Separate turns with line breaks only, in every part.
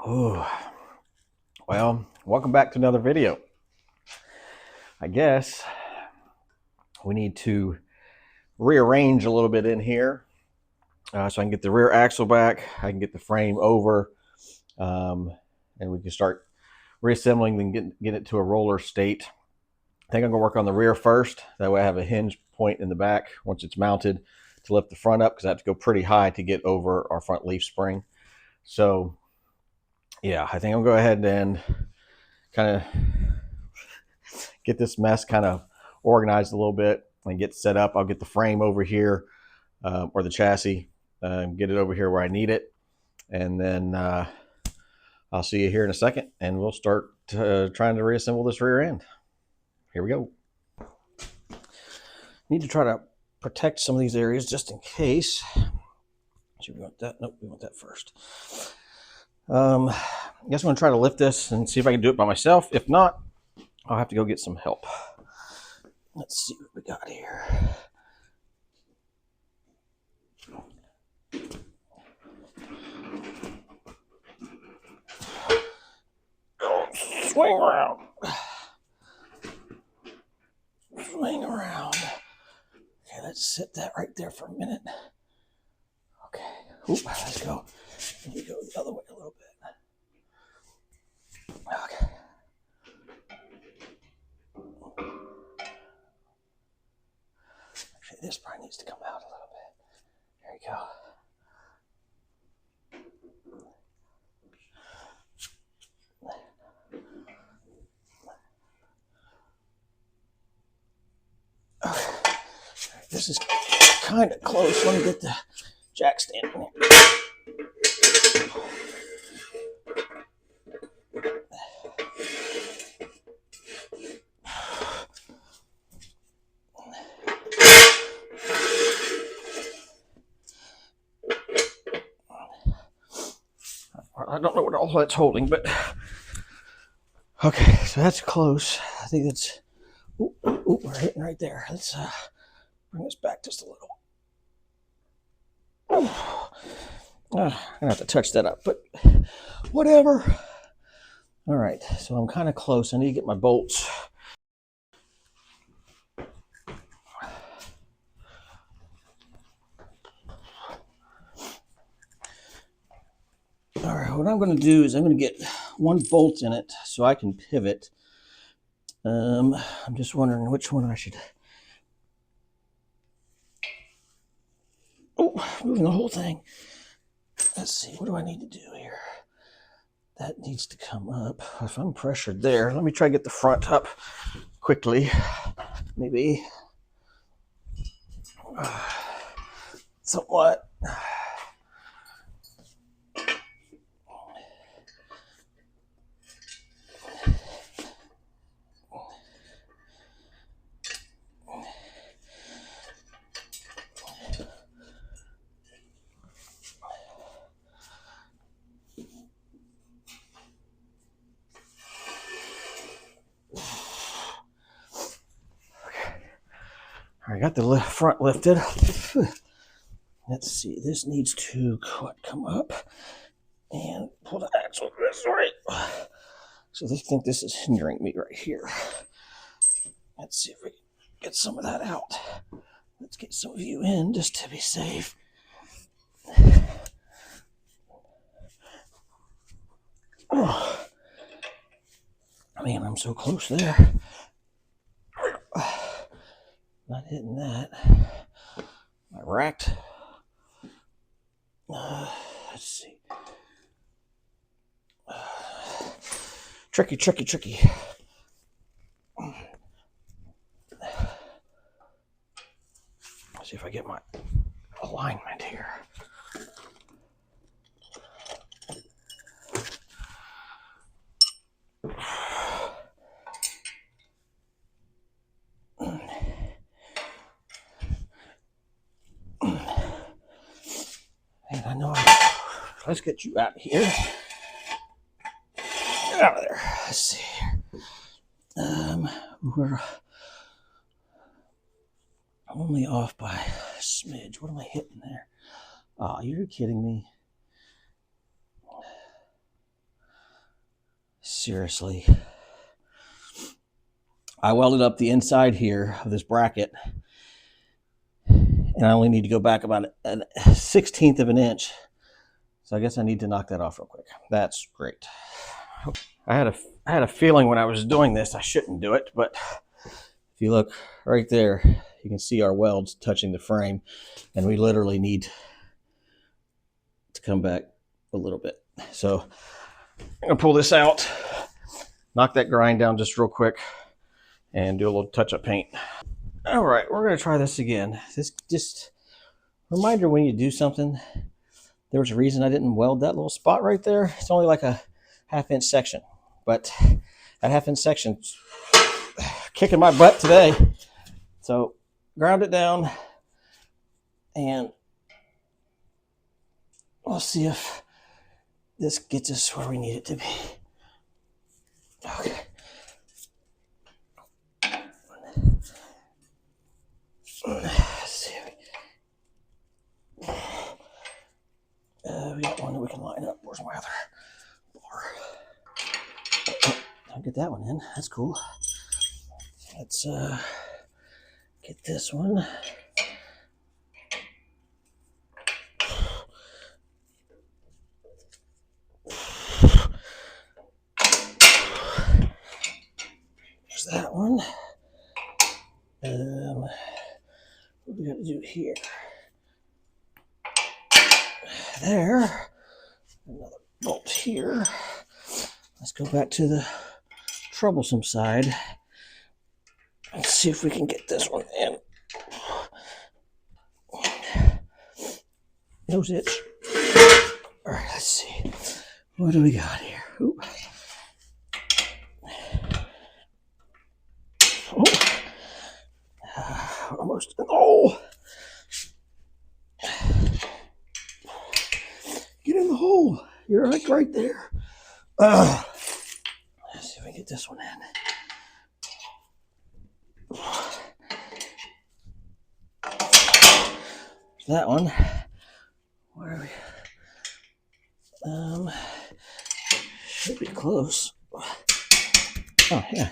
Oh, well, welcome back to another video. I guess we need to rearrange a little bit in here so I can get the rear axle back, I can get the frame over, and we can start reassembling and get it to a roller state. I think I'm going to work on the rear first. That way I have a hinge point in the back once it's mounted to lift the front up, because I have to go pretty high to get over our front leaf spring. So yeah, I think I'll go ahead and kind of get this mess kind of organized a little bit and get set up. I'll get the frame over here, or the chassis, get it over here where I need it. And then I'll see you here in a second and we'll start trying to reassemble this rear end. Here we go. Need to try to protect some of these areas just in case. Should we want that? Nope, we want that first. I guess I'm going to try to lift this and see if I can do it by myself. If not, I'll have to go get some help. Let's see what we got here. Swing around. Swing around. Okay, let's sit that right there for a minute. Okay. Oop, let's go. Let me go the other way a little bit. Okay. Actually, this probably needs to come out a little bit. There you go. Okay. This is kind of close. Let me get the jack stand in here. I don't know what all that's holding, but okay, so that's close. I think that's, ooh, we're hitting right there. Let's bring this back just a little. I'm gonna have to touch that up, but whatever. All right, so I'm kind of close. I need to get my bolts. All right, what I'm going to do is I'm going to get one bolt in it so I can pivot. I'm just wondering which one I should. Oh, moving the whole thing. Let's see, what do I need to do here? That needs to come up. If I'm pressured there, let me try to get the front up quickly. Maybe somewhat. I got the front lifted. Let's see, this needs to come up and pull the axle this way. So I think this is hindering me right here. Let's see if we can get some of that out. Let's get some of you in just to be safe. Oh, man, I'm so close there. Not hitting that. I racked. Let's see. Tricky. Let's see if I get my alignment here. And I know let's get you out of here. Get out of there. Let's see. We're only off by a smidge. What am I hitting there? Oh, you're kidding me. Seriously. I welded up the inside here of this bracket, and I only need to go back about a 1/16 of an inch. So I guess I need to knock that off real quick. That's great. I had a feeling when I was doing this I shouldn't do it, but if you look right there, you can see our welds touching the frame, and we literally need to come back a little bit. So I'm gonna pull this out, knock that grind down just real quick, and do a little touch-up paint. All right, we're gonna try this again. This just reminder, when you do something, there was a reason I didn't weld that little spot right there. It's only like a 1/2 inch section, but that 1/2 inch section's kicking my butt today. So ground it down, and we'll see if this gets us where we need it to be. Okay. Let's see. We got one that we can line up. Where's my other bar? I'll get that one in. That's cool. Let's get this one. There's that one. What do we got to do here? There. Another bolt here. Let's go back to the troublesome side. Let's see if we can get this one in. Nose itch. All right, let's see. What do we got here? Ooh. Almost. Oh! Get in the hole. You're like right there. Let's see if we can get this one in. That one. Where are we? Should be close. Oh yeah.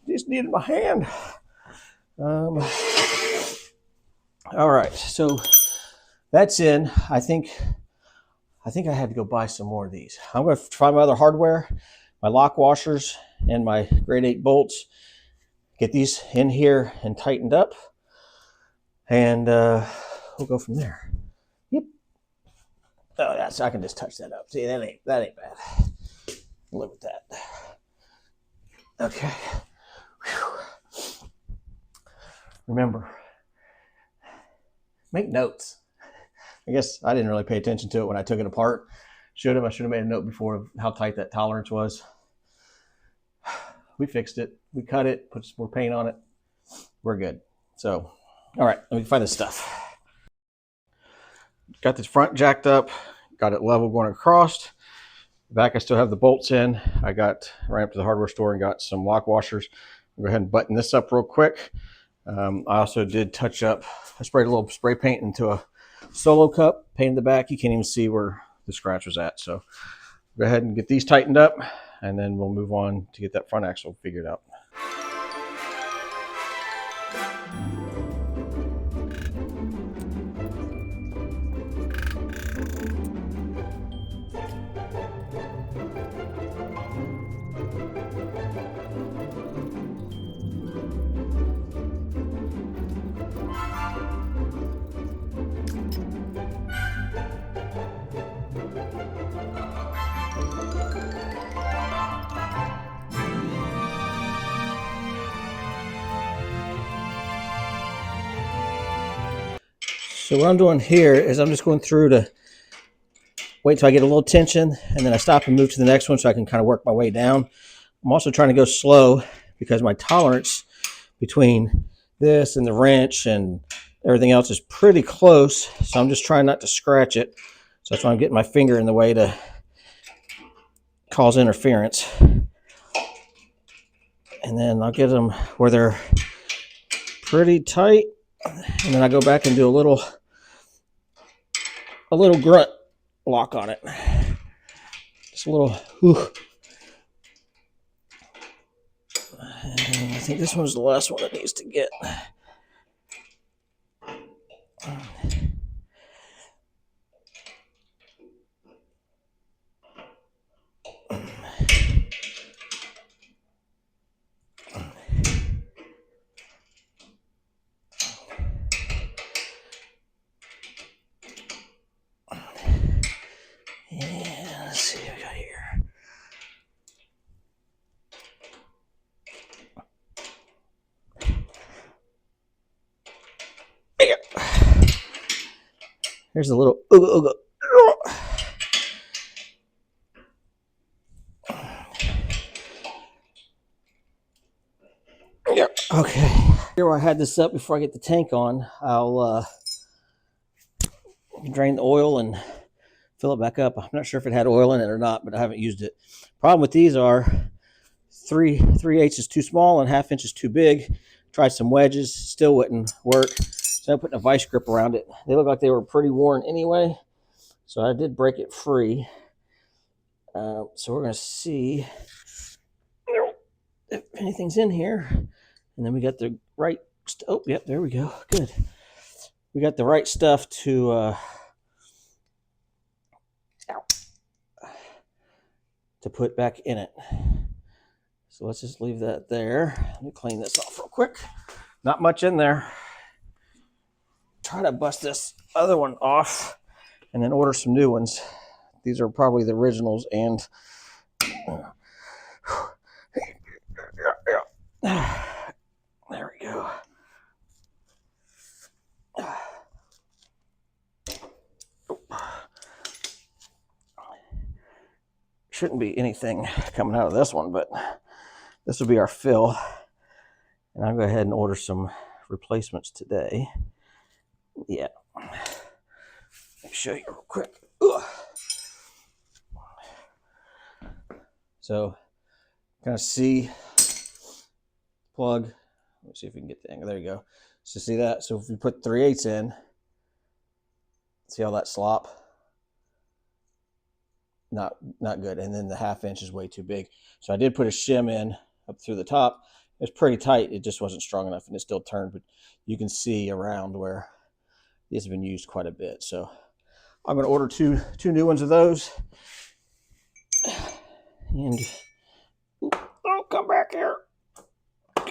Just needed my hand. All right, so that's in. I think I had to go buy some more of these. I'm going to try my other hardware, my lock washers, and my grade 8 bolts. Get these in here and tightened up, and we'll go from there. Yep. Oh, that's, I can just touch that up. See, that ain't bad. I'll live with that. Okay. Whew. Remember, make notes. I guess I didn't really pay attention to it when I took it apart. I should have made a note before of how tight that tolerance was. We fixed it. We cut it, put some more paint on it. We're good. So, all right, let me find this stuff. Got this front jacked up, got it level going across. Back, I still have the bolts in. I ran up to the hardware store and got some lock washers. I'll go ahead and button this up real quick. I also did touch up. I sprayed a little spray paint into a solo cup, painted the back. You can't even see where the scratch was at. So go ahead and get these tightened up, and then we'll move on to get that front axle figured out. So what I'm doing here is I'm just going through to wait till I get a little tension, and then I stop and move to the next one so I can kind of work my way down. I'm also trying to go slow because my tolerance between this and the wrench and everything else is pretty close. So I'm just trying not to scratch it. So that's why I'm getting my finger in the way to cause interference. And then I'll get them where they're pretty tight. And then I go back and do a little grunt lock on it. Just a little, whew. And I think this one's the last one that needs to get. Yeah, let's see what we got here. There you go. Here's a little ooga ooga. Yeah. Okay. Here where I had this up before I get the tank on, I'll drain the oil and fill it back up. I'm not sure if it had oil in it or not, but I haven't used it. Problem with these are 3/8 is too small and 1/2 inch is too big. Tried some wedges, still wouldn't work. So I'm putting a vice grip around it. They look like they were pretty worn anyway, so I did break it free. So we're gonna see if anything's in here. And then we got the right, oh, yep, there we go, good. We got the right stuff to put back in it. So let's just leave that there. Let me clean this off real quick. Not much in there. Try to bust this other one off and then order some new ones. These are probably the originals, and there we go. Shouldn't be anything coming out of this one, but this will be our fill. And I'll go ahead and order some replacements today. Yeah. Let me show you real quick. Ugh. So, kind of see plug. Let's see if we can get the angle. There you go. So see that? So if we put 3/8 in, see how that slop? Not good. And then the 1/2 inch is way too big. So I did put a shim in up through the top. It's pretty tight. It just wasn't strong enough, and it still turned. But you can see around where these have been used quite a bit. So I'm going to order two new ones of those. And oh, come back here.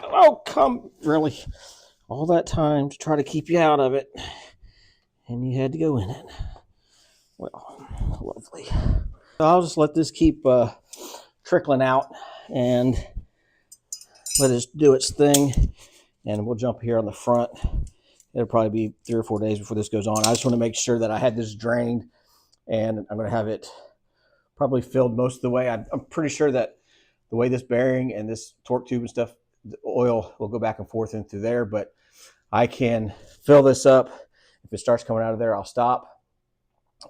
Oh, come, really. All that time to try to keep you out of it, and you had to go in it. Well, lovely. So I'll just let this keep trickling out and let it do its thing, and we'll jump here on the front. It'll probably be 3 or 4 days before this goes on. I just want to make sure that I had this drained, and I'm going to have it probably filled most of the way. I'm pretty sure that the way this bearing and this torque tube and stuff, the oil will go back and forth in through there, but I can fill this up. If it starts coming out of there, I'll stop,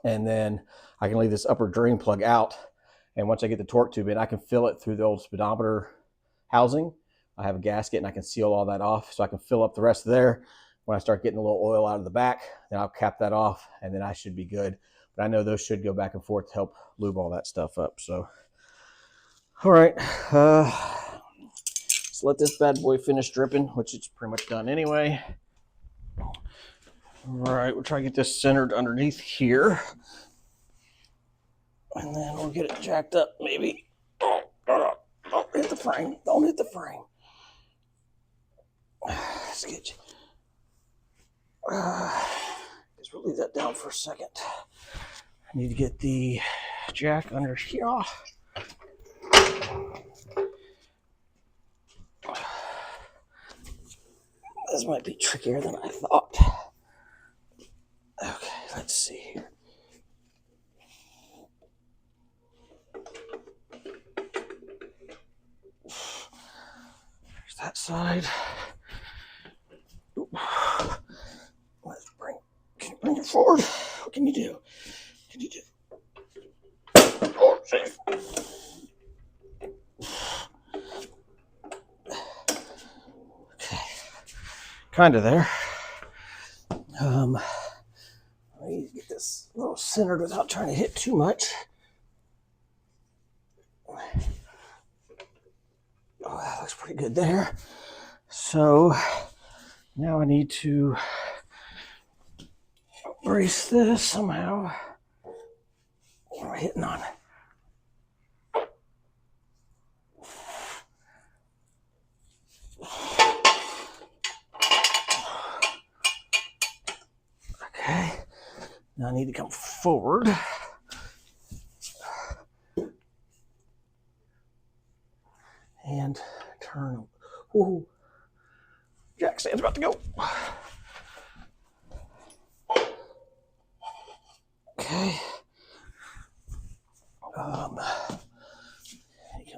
and then I can leave this upper drain plug out. And once I get the torque tube in, I can fill it through the old speedometer housing. I have a gasket, and I can seal all that off, so I can fill up the rest of there. When I start getting a little oil out of the back, then I'll cap that off, and then I should be good. But I know those should go back and forth to help lube all that stuff up. So, all right, let's let this bad boy finish dripping, which it's pretty much done anyway. All right, we'll try to get this centered underneath here, and then we'll get it jacked up maybe. Oh, hit the frame. Don't hit the frame. Let's get you. Guess we'll leave that down for a second. I need to get the jack under here. This might be trickier than I thought. Okay, let's see here. There's that side. Let's bring. Can you bring it forward? What can you do? Can you do? Oh, safe. Okay, kind of there. I need to get this a little centered without trying to hit too much. Oh, that looks pretty good there. So now I need to brace this somehow. What am I hitting on? Okay, now I need to come forward. And turn. Ooh. Jack stand's about to go. Okay. Come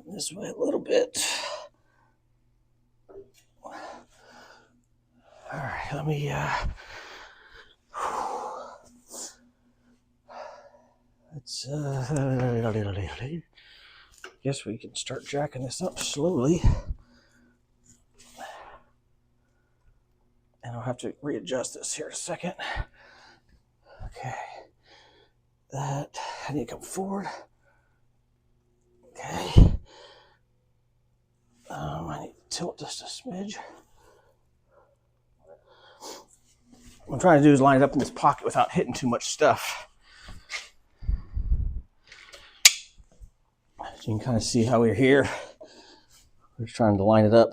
this way a little bit. All right, let me let's guess we can start jacking this up slowly. And I'll have to readjust this here in a second. Okay. That I need to come forward. Okay. I need to tilt just a smidge. What I'm trying to do is line it up in this pocket without hitting too much stuff. So you can kind of see how we're here. We're just trying to line it up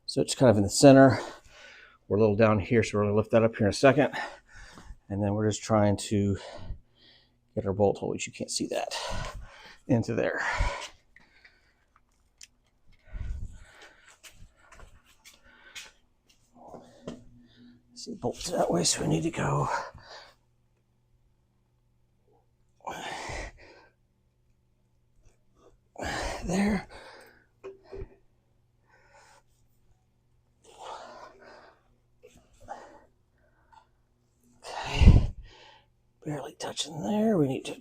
so it's kind of in the center. We're a little down here, so we're going to lift that up here in a second. And then we're just trying to get our bolt hole, which you can't see that, into there. See, bolts that way, so we need to go there. Okay, barely touching there. We need to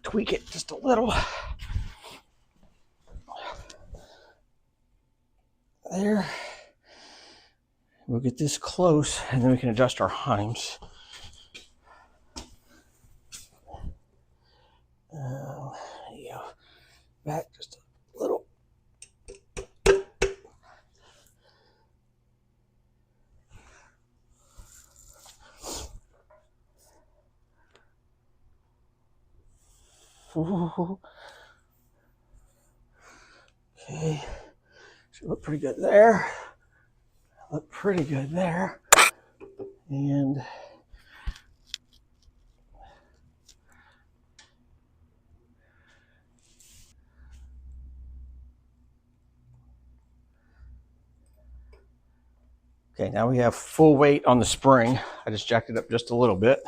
tweak it just a little. There. We'll get this close, and then we can adjust our heims. There you go. Back just a little. Okay, should look pretty good there. Look pretty good there. And okay, now we have full weight on the spring. I just jacked it up just a little bit.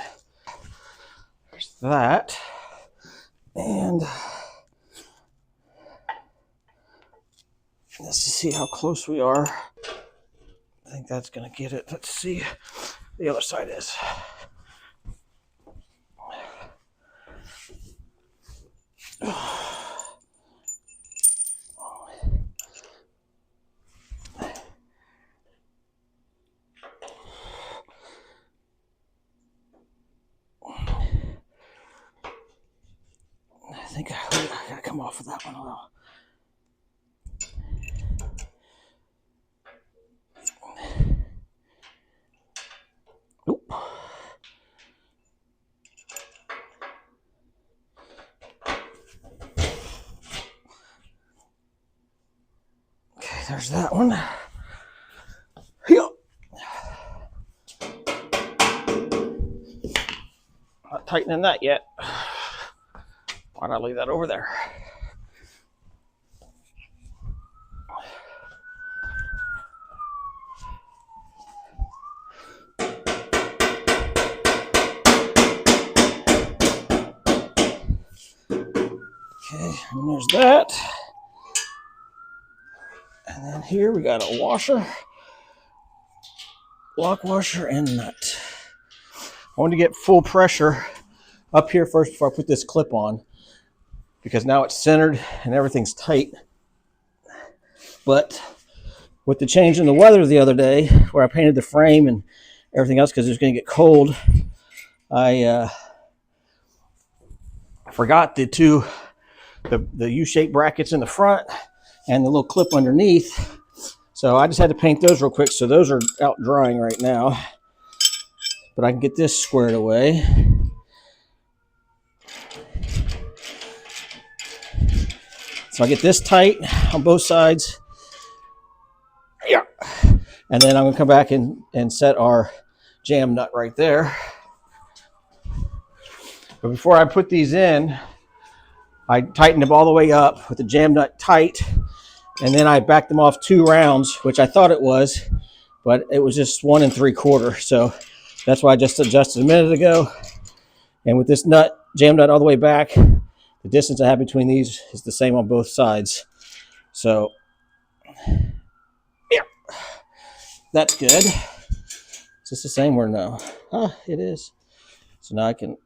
There's that. And let's see how close we are. I think that's going to get it. Let's see the other side is. I think I gotta come off of that one a little. Oop. Okay, there's that one. Here. Not tightening that yet. Why'd I leave that over there? Okay, and there's that. And then here we got a washer, lock washer, and nut. I want to get full pressure up here first before I put this clip on, because now it's centered and everything's tight. But with the change in the weather the other day, where I painted the frame and everything else because it was going to get cold, I forgot the U-shaped brackets in the front, and the little clip underneath. So I just had to paint those real quick. So those are out drying right now, but I can get this squared away. So I get this tight on both sides. Yeah. And then I'm gonna come back and set our jam nut right there. But before I put these in, I tightened them all the way up with the jam nut tight, and then I backed them off 2 rounds, which I thought it was, but it was just 1 3/4. So that's why I just adjusted a minute ago. And with this nut, jam nut all the way back, the distance I have between these is the same on both sides. So yeah, that's good. Is this the same or no? It is. So now I can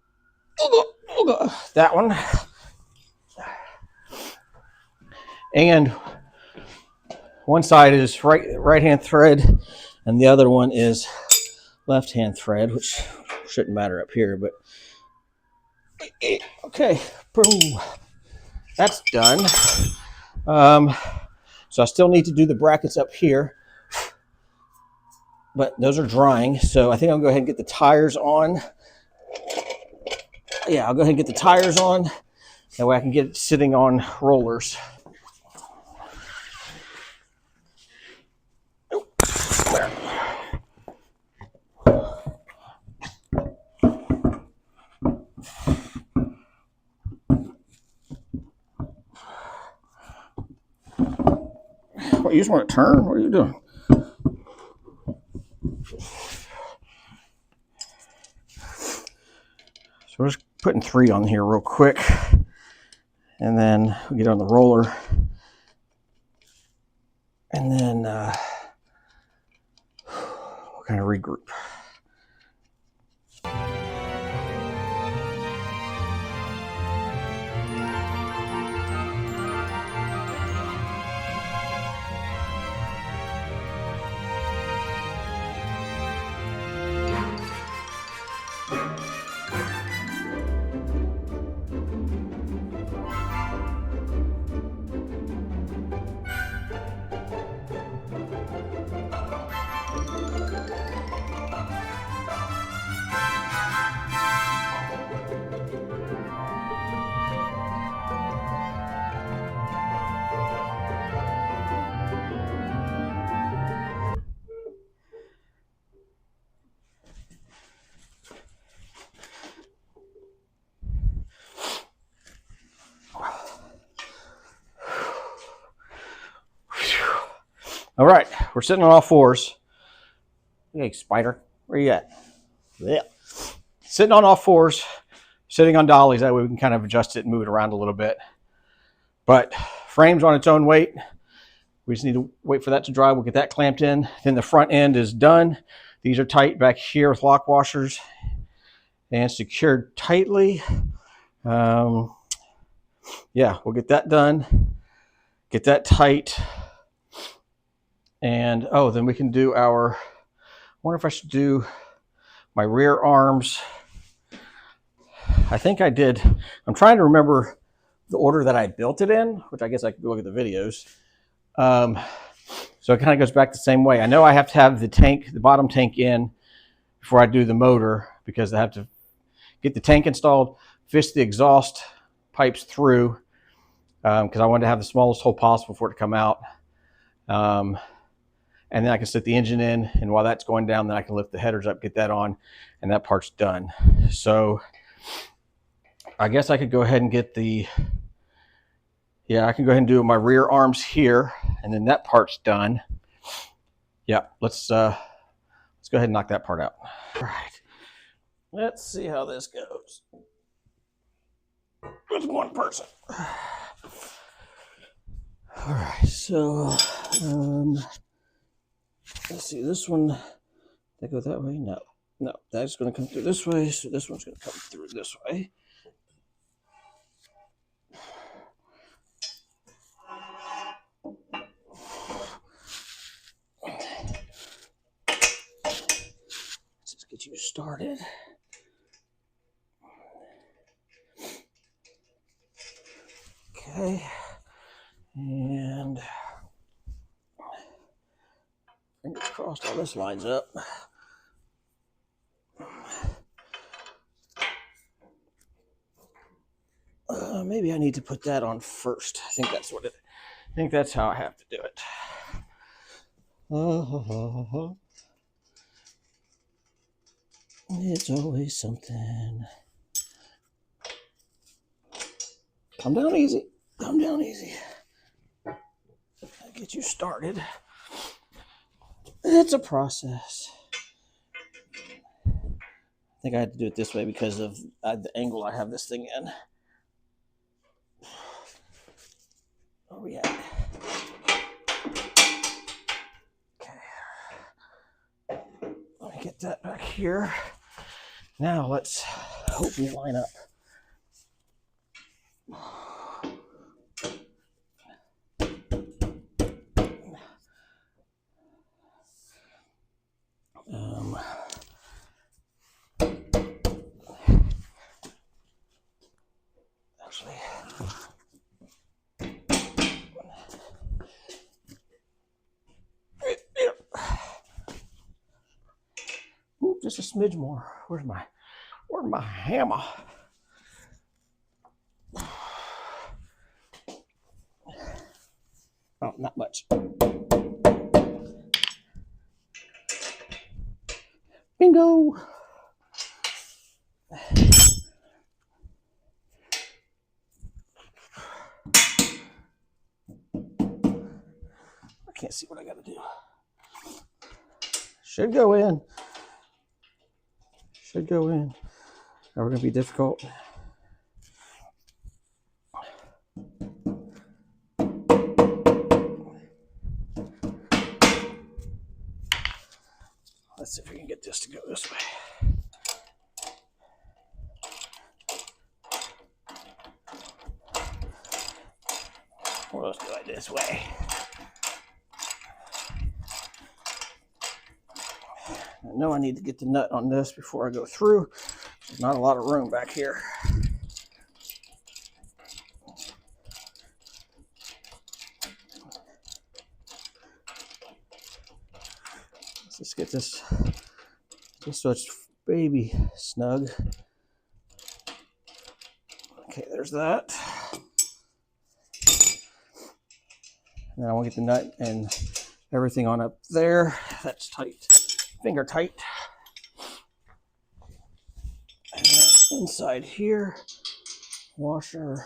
that one. And one side is right hand thread, and the other one is left hand thread, which shouldn't matter up here, but okay, boom, that's done. So I still need to do the brackets up here, but those are drying. So I think I'll go ahead and get the tires on. Yeah, I'll go ahead and get the tires on. That way I can get it sitting on rollers. What, you just want to turn? What are you doing? So we're just putting 3 on here real quick, and then we get on the roller, and then we'll kind of regroup. All right, we're sitting on all 4s. Hey, spider, where you at? Yeah. Sitting on all 4s, sitting on dollies. That way we can kind of adjust it and move it around a little bit. But frame's on its own weight. We just need to wait for that to dry. We'll get that clamped in. Then the front end is done. These are tight back here with lock washers and secured tightly. Yeah, we'll get that done. Get that tight. And then we can do our, I wonder if I should do my rear arms. I think I did. I'm trying to remember the order that I built it in, which I guess I could look at the videos. So it kind of goes back the same way. I know I have to have the tank, the bottom tank in before I do the motor, because I have to get the tank installed, fish the exhaust pipes through, because I wanted to have the smallest hole possible for it to come out. And then I can set the engine in, and while that's going down, then I can lift the headers up, get that on, and that part's done. So I guess I could go ahead and get I can go ahead and do my rear arms here, and then that part's done. Yeah, let's go ahead and knock that part out. All right, let's see how this goes with one person. All right, so let's see, this one, did I go that way? No, that's going to come through this way, so this one's going to come through this way. Let's just get you started. Okay, and crossed all this lines up. Maybe I need to put that on first. I think that's how I have to do it. It's always something. Come down easy. Come down easy. I'll get you started. It's a process. I think I had to do it this way because of the angle I have this thing in. Where are we at? Okay. Let me get that back here. Now let's hope we line up. Actually, ooh, just a smidge more. Where's my hammer? Oh, not much. Bingo! I can't see what I gotta do. Should go in. Should go in. Are we gonna be difficult? Let's see if we can get this to go this way. Or let's go like this way. I know I need to get the nut on this before I go through. There's not a lot of room back here. Let's just get this just so it's baby snug. Okay, there's that. Now I want to get the nut and everything on up there. That's tight, finger tight. And inside here, washer,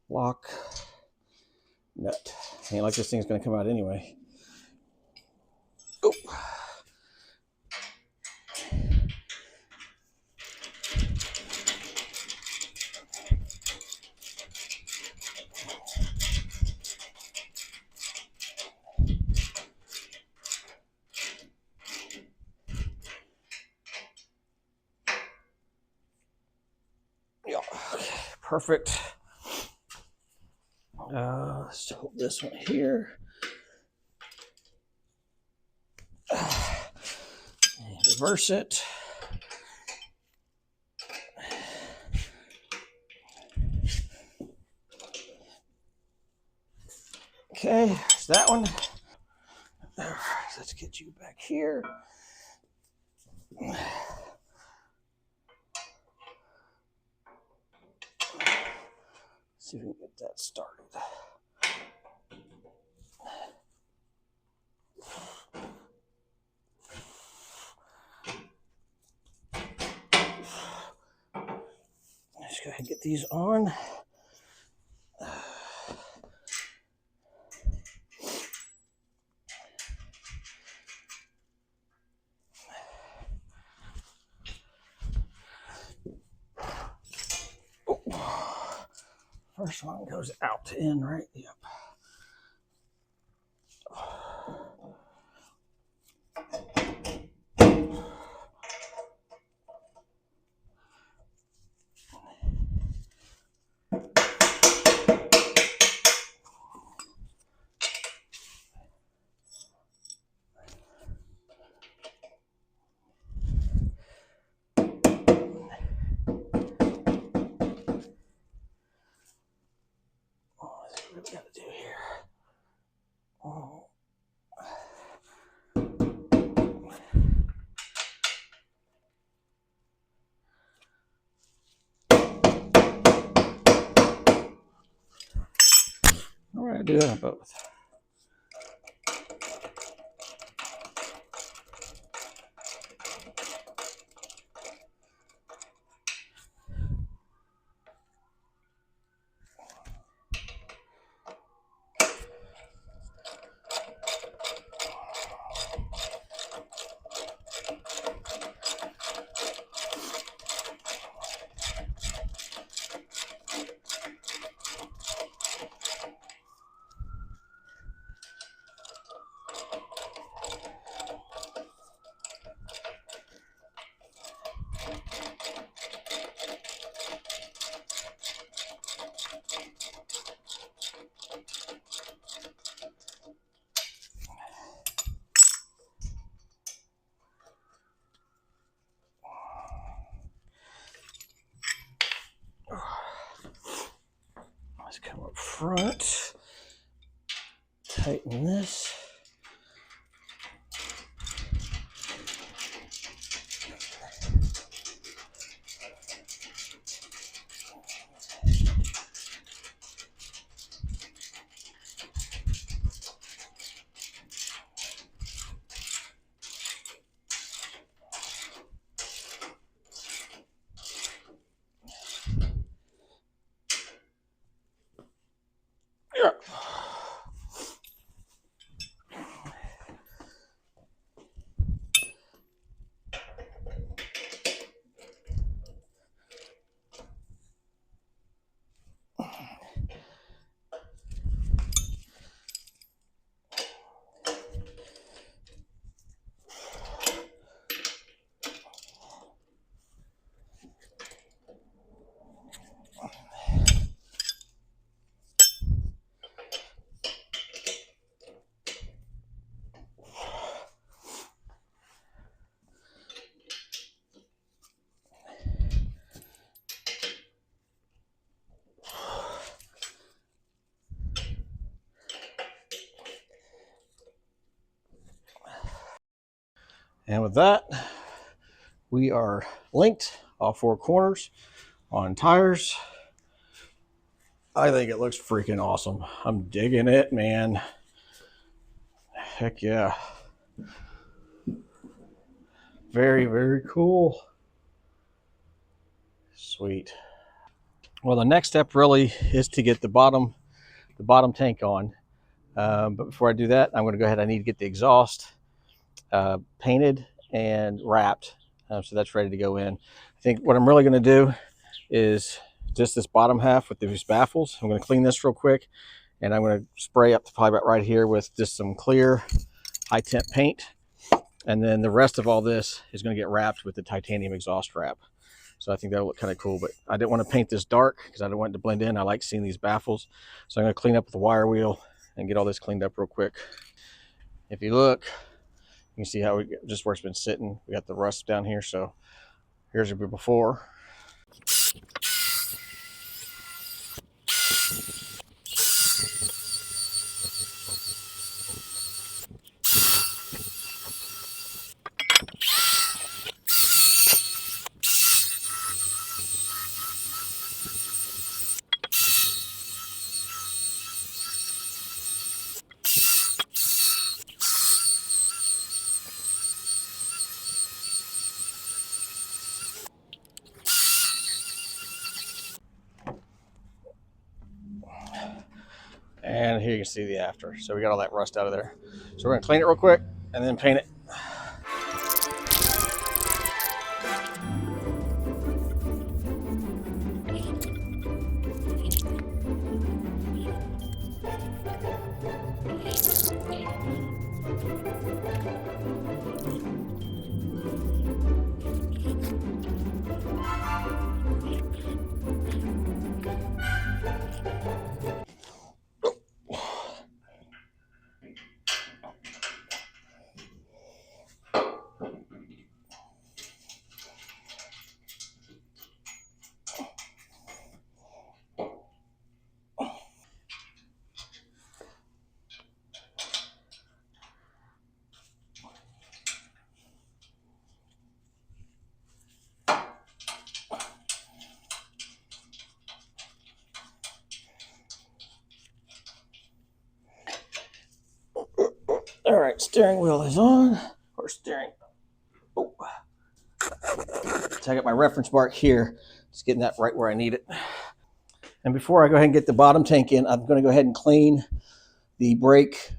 lock, nut. Ain't like this thing's gonna come out anyway. Oh. Yeah, okay, perfect. Let's hold this one here. Reverse it. Okay, there's that one. All right, let's get you back here. See if we can get that started. Let's go ahead and get these on. First one goes out to in, right? Yep. What do we got to do here? Oh. Try to do that on both. Let's come up front, tighten this. Yeah. And with that, we are linked all four corners on tires. I think it looks freaking awesome. I'm digging it, man. Heck yeah. Very, very cool. Sweet. Well, the next step really is to get the bottom tank on. But before I do that, I'm going to go ahead. I need to get the exhaust painted and wrapped. So that's ready to go in. I think what I'm really going to do is just this bottom half with these baffles. I'm going to clean this real quick, and I'm going to spray up probably about right here with just some clear high temp paint. And then the rest of all this is going to get wrapped with the titanium exhaust wrap. So I think that'll look kind of cool, but I didn't want to paint this dark because I don't want it to blend in. I like seeing these baffles. So I'm going to clean up the wire wheel and get all this cleaned up real quick. If you look, you can see how just where it's been sitting. We got the rust down here. So here's a before. And here you can see the after. So we got all that rust out of there. So we're gonna clean it real quick and then paint it. All right, steering wheel is on. Or steering. Oh. So I got my reference mark here. Just getting that right where I need it. And before I go ahead and get the bottom tank in, I'm going to go ahead and clean the brake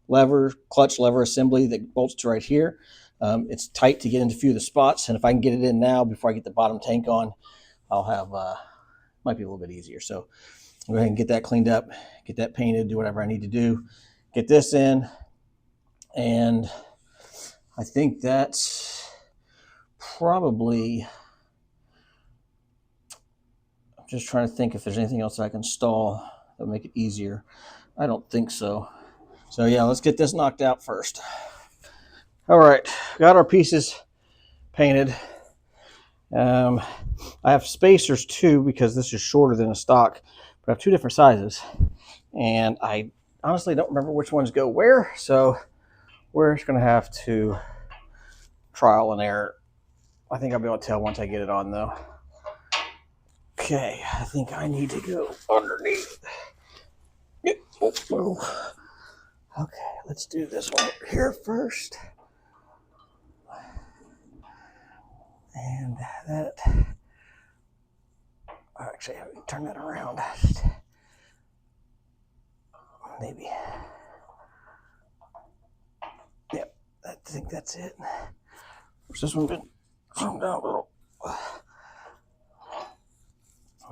lever, clutch lever assembly that bolts to right here. It's tight to get into a few of the spots, and if I can get it in now before I get the bottom tank on, I'll have, might be a little bit easier. So I'll go ahead and get that cleaned up, get that painted, do whatever I need to do, get this in, and I think that's probably, I'm just trying to think if there's anything else I can install that would make it easier. I don't think so. So yeah, let's get this knocked out first. All right, got our pieces painted. I have spacers too because this is shorter than a stock, but I have two different sizes. And I honestly don't remember which ones go where, so we're just gonna have to trial and error. I think I'll be able to tell once I get it on though. Okay, I think I need to go underneath. Oh. Okay, let's do this one here first. And that, actually, I can turn that around. Maybe. Yep, I think that's it. This one's been thrown down a little. I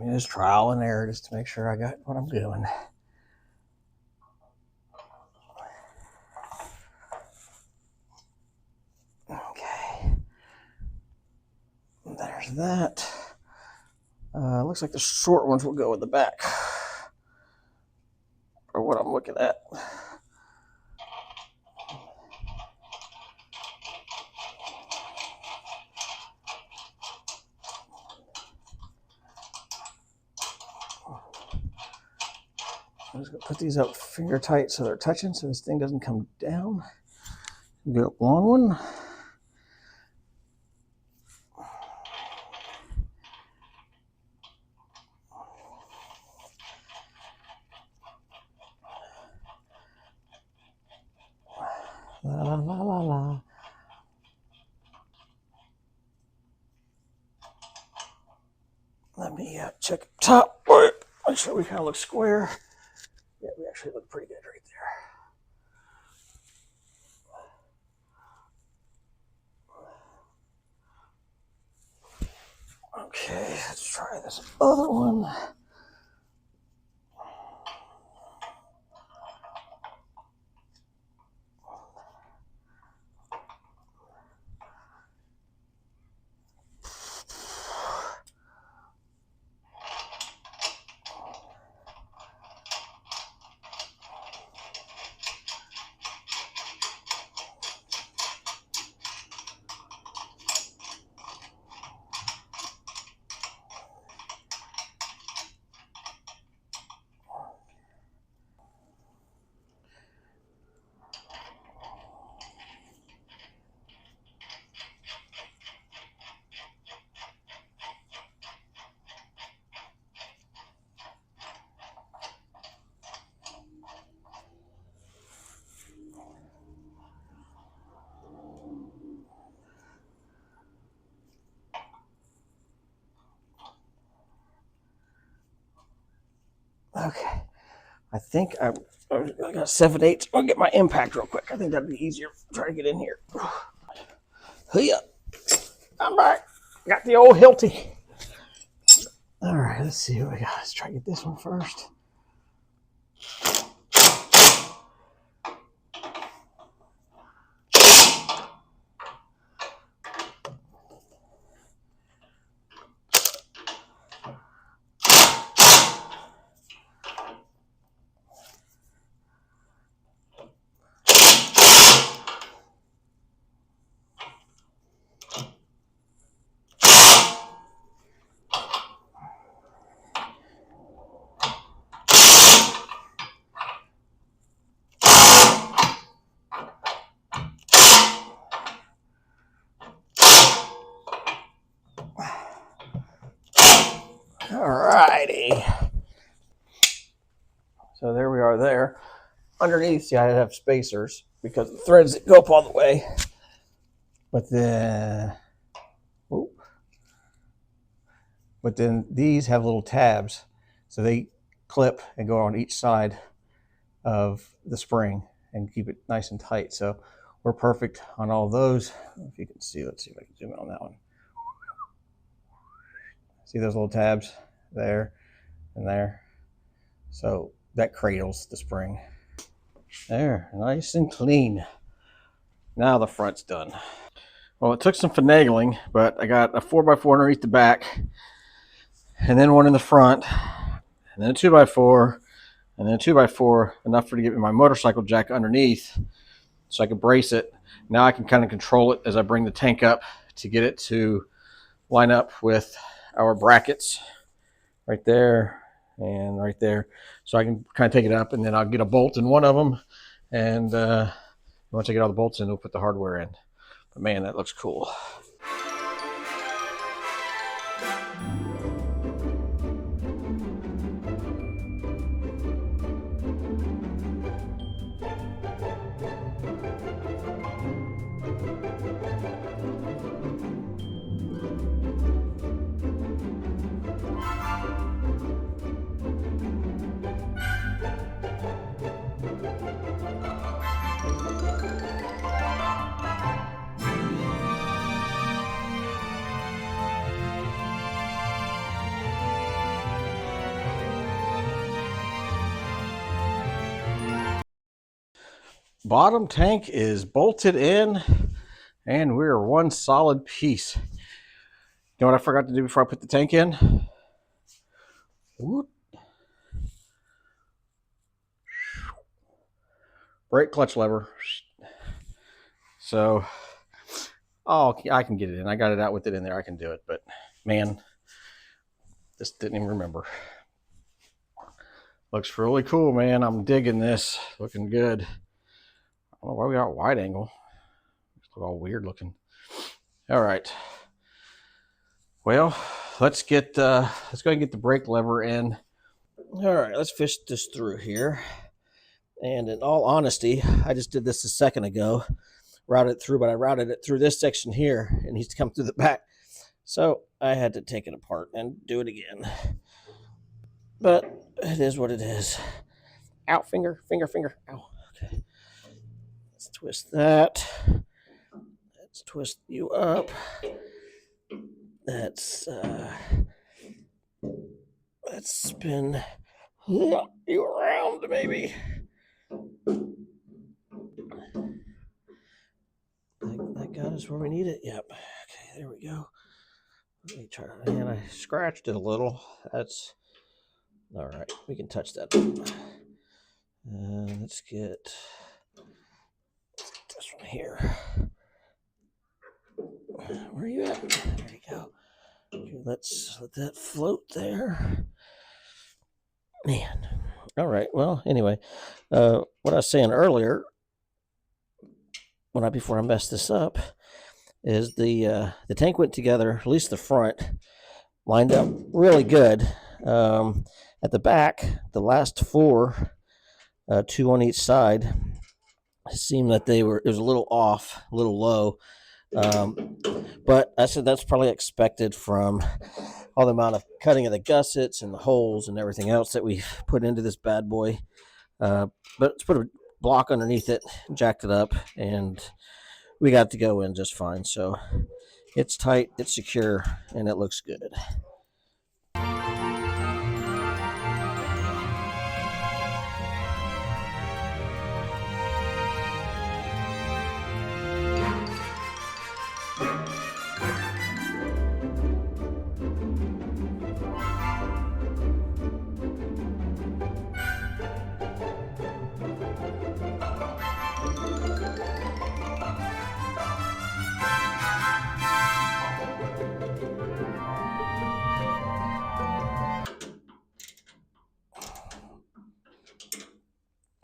mean, just trial and error just to make sure I got what I'm doing. Okay. There's that. Looks like the short ones will go in the back. Or what I'm looking at. I'm just gonna put these up finger tight so they're touching so this thing doesn't come down. Go up long one. La la la la la. Let me check top. Make sure we kind of look square. Yeah, we actually look pretty good right there. Okay, let's try this other one. Okay, I think I got 7/8. I'll get my impact real quick. I think that'd be easier. Try to get in here. Hey up. I'm back. Got the old Hilti. All right, let's see what we got. Let's try to get this one first. All righty. So there we are there. underneath, see, I have spacers because the threads that go up all the way. But then, these have little tabs, so they clip and go on each side of the spring and keep it nice and tight. So we're perfect on all of those. If you can see, let's see if I can zoom in on that one. See those little tabs there and there? So that cradles the spring. There, nice and clean. Now the front's done. Well, it took some finagling, but I got a 4x4 underneath the back, and then one in the front, and then a 2x4, and then a 2x4, enough for to get me my motorcycle jack underneath so I can brace it. Now I can kind of control it as I bring the tank up to get it to line up with our brackets right there and right there. So I can kind of take it up, and then I'll get a bolt in one of them, and once I get all the bolts in, we'll put the hardware in. But man, that looks cool. Bottom tank is bolted in, and we're one solid piece. You know what I forgot to do before I put the tank in? Whoop. Brake clutch lever. So, oh, I can get it in. I got it out with it in there. I can do it. But man, just didn't even remember. Looks really cool, man. I'm digging this. Looking good. I don't know why we got wide angle. It's all weird looking. All right. Well, let's go and get the brake lever in. All right, let's fish this through here. And in all honesty, I just did this a second ago, routed it through, but I routed it through this section here. It needs to come through the back. So I had to take it apart and do it again. But it is what it is. Ow, finger. Ow. Okay. Let's twist that. Let's twist you up. Let's spin you around, maybe. That got us where we need it. Yep. Okay, there we go. Let me try it. And I scratched it a little. That's all right. We can touch that. Let's get this one here. Where are you at? There you go. Okay, let's let that float there. Man. All right. Well, anyway, what I was saying earlier, before I messed this up, is the tank went together. At least the front lined up really good. At the back, the last four, two on each side, it seemed that it was a little off, a little low. But I said that's probably expected from all the amount of cutting of the gussets and the holes and everything else that we put into this bad boy. But let's put a block underneath it, jacked it up, and we got to go in just fine. So it's tight, it's secure, and it looks good.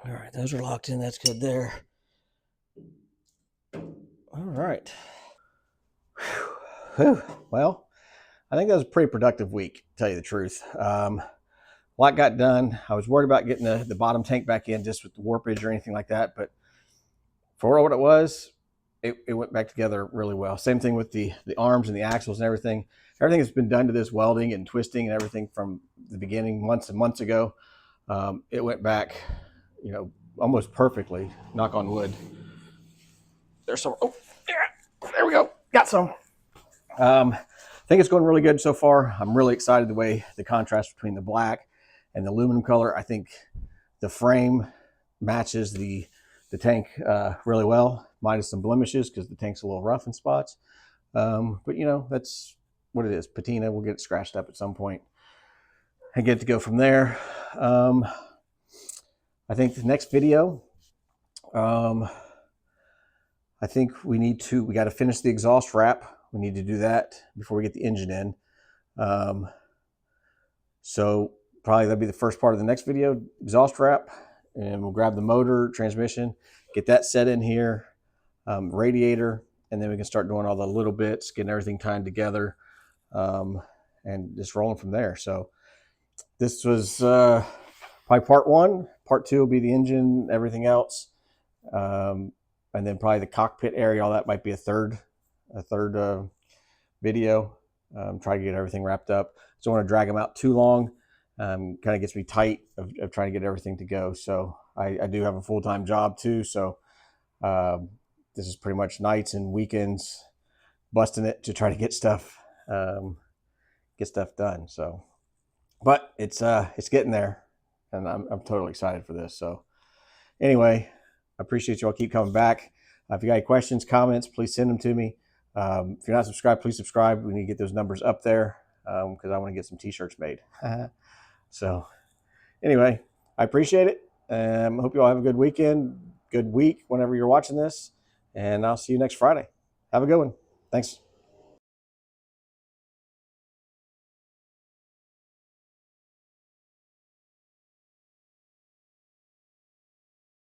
All right, those are locked in. That's good there. All right. Whew. Well, I think that was a pretty productive week, to tell you the truth. a lot got done. I was worried about getting the bottom tank back in just with the warpage or anything like that, but for what it was, it went back together really well. Same thing with the arms and the axles and everything. Everything that's been done to this welding and twisting and everything from the beginning months and months ago, it went back, you know, almost perfectly. Knock on wood. There's some. Oh, yeah, there we go. Got some. I think it's going really good so far. I'm really excited the way the contrast between the black and the aluminum color. I think the frame matches the tank really well, minus some blemishes because the tank's a little rough in spots. But you know, that's what it is. Patina, we'll get it scratched up at some point and get it to go from there. I think the next video, I think we got to finish the exhaust wrap. We need to do that before we get the engine in. So probably that'll be the first part of the next video, exhaust wrap, and we'll grab the motor, transmission, get that set in here, radiator, and then we can start doing all the little bits, getting everything tied together, and just rolling from there. So this was probably part one. Part two will be the engine, everything else. And then probably the cockpit area, all that might be a third video. Try to get everything wrapped up. Don't want to drag them out too long. Kind of gets me tight of trying to get everything to go. So I do have a full-time job too. So this is pretty much nights and weekends busting it to try to get stuff done. So, but it's getting there, and I'm totally excited for this. So anyway, I appreciate you all. Keep coming back. If you got any questions, comments, please send them to me. If you're not subscribed, please subscribe. We need to get those numbers up there because I want to get some t-shirts made. So anyway, I appreciate it. Hope you all have a good weekend, good week whenever you're watching this. And I'll see you next Friday. Have a good one. Thanks.